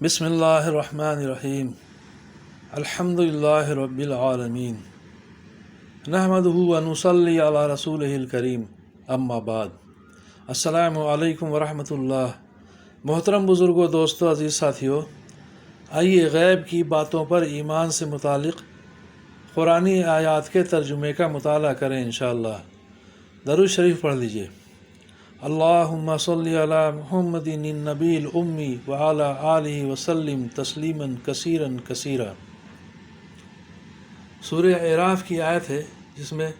بسم اللہ الرحمن الرحیم الحمد للہ رب العالمین نحمدہ ونصلی علی رسولہ الکریم اما بعد السلام علیکم ورحمۃ اللہ۔ محترم بزرگوں، دوستو، عزیز ساتھیو، آئیے غیب کی باتوں پر ایمان سے متعلق قرآنی آیات کے ترجمے کا مطالعہ کریں انشاءاللہ۔ درود شریف پڑھ لیجئے۔ اللہم صلی علی محمد النبی الامی وعلی آلہ وسلم تسلیما کثیرا کثیرا۔ سورہ اعراف کی آیت ہے جس میں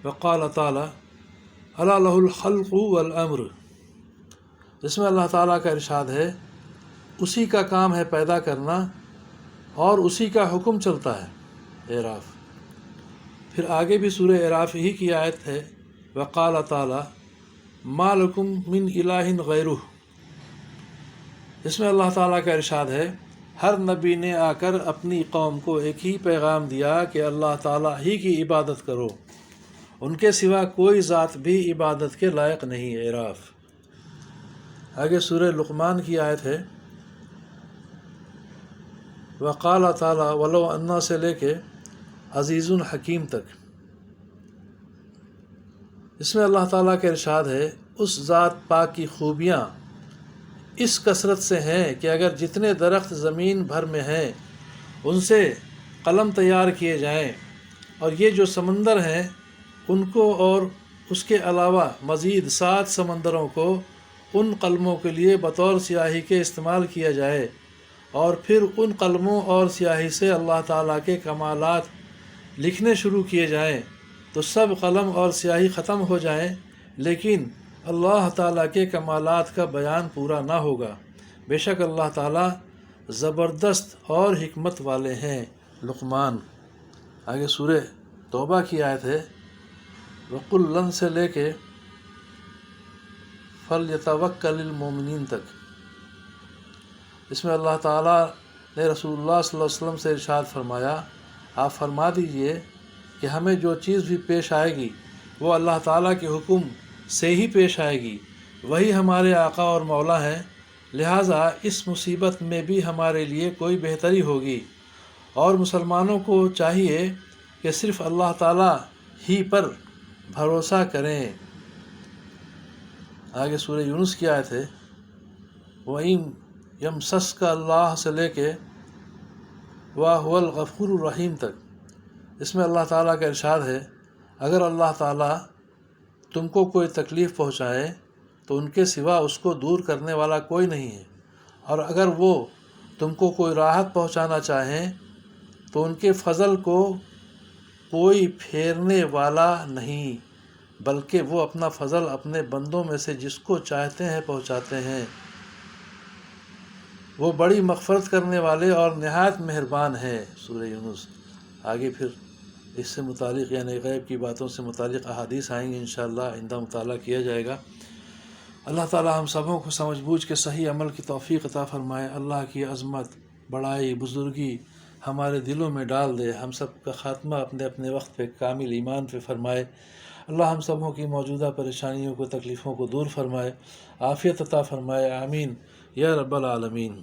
وقال تعالی الا لہ الخلق والامر، جس میں اللہ تعالیٰ کا ارشاد ہے اسی کا کام ہے پیدا کرنا اور اسی کا حکم چلتا ہے۔ اعراف۔ پھر آگے بھی سورہ اعراف ہی کی آیت ہے وقال تعالی ما لکم من الہ غیرہ، جس میں اللہ تعالیٰ کا ارشاد ہے ہر نبی نے آ کر اپنی قوم کو ایک ہی پیغام دیا کہ اللہ تعالیٰ ہی کی عبادت کرو، ان کے سوا کوئی ذات بھی عبادت کے لائق نہیں۔ اعراف۔ آگے سورہ لقمان کی آیت ہے وقال تعالی ولو انا سے لے کے عزیز الحکیم تک، اس میں اللہ تعالیٰ کا ارشاد ہے اس ذات پاک کی خوبیاں اس کثرت سے ہیں کہ اگر جتنے درخت زمین بھر میں ہیں ان سے قلم تیار کیے جائیں، اور یہ جو سمندر ہیں ان کو اور اس کے علاوہ مزید 7 سمندروں کو ان قلموں کے لیے بطور سیاہی کے استعمال کیا جائے، اور پھر ان قلموں اور سیاہی سے اللہ تعالیٰ کے کمالات لکھنے شروع کیے جائیں تو سب قلم اور سیاہی ختم ہو جائیں، لیکن اللہ تعالیٰ کے کمالات کا بیان پورا نہ ہوگا۔ بے شک اللہ تعالیٰ زبردست اور حکمت والے ہیں۔ لقمان۔ آگے سورہ توبہ کی آیت ہے وَقُلْ لَن سے لے کے فَلْيَتَوَكَّلِ الْمُؤْمِنِينَ تک، اس میں اللہ تعالیٰ نے رسول اللہ صلی اللہ علیہ وسلم سے ارشاد فرمایا آپ فرما دیجئے کہ ہمیں جو چیز بھی پیش آئے گی وہ اللہ تعالیٰ کے حکم سے ہی پیش آئے گی، وہی ہمارے آقا اور مولا ہیں، لہٰذا اس مصیبت میں بھی ہمارے لیے کوئی بہتری ہوگی، اور مسلمانوں کو چاہیے کہ صرف اللہ تعالیٰ ہی پر بھروسہ کریں۔ آگے سورہ یونس کی آیت ہے وَإِن يَمْسَسْكَ اللہ سے لے کے وَهُوَ الْغَفُورُ الرَّحِيمُ تک، اس میں اللہ تعالیٰ کا ارشاد ہے اگر اللہ تعالیٰ تم کو کوئی تکلیف پہنچائے تو ان کے سوا اس کو دور کرنے والا کوئی نہیں ہے، اور اگر وہ تم کو کوئی راحت پہنچانا چاہیں تو ان کے فضل کو کوئی پھیرنے والا نہیں، بلکہ وہ اپنا فضل اپنے بندوں میں سے جس کو چاہتے ہیں پہنچاتے ہیں، وہ بڑی مغفرت کرنے والے اور نہایت مہربان ہیں۔ سورہ یونس۔ آگے پھر اس سے متعلق یعنی غیب کی باتوں سے متعلق احادیث آئیں گے انشاءاللہ، آئندہ مطالعہ کیا جائے گا۔ اللہ تعالی ہم سبوں کو سمجھ بوجھ کے صحیح عمل کی توفیق عطا فرمائے، اللہ کی عظمت، بڑائی، بزرگی ہمارے دلوں میں ڈال دے، ہم سب کا خاتمہ اپنے اپنے وقت پہ کامل ایمان پہ فرمائے، اللہ ہم سبوں کی موجودہ پریشانیوں کو، تکلیفوں کو دور فرمائے، عافیت عطا فرمائے، آمین یا رب العالمین۔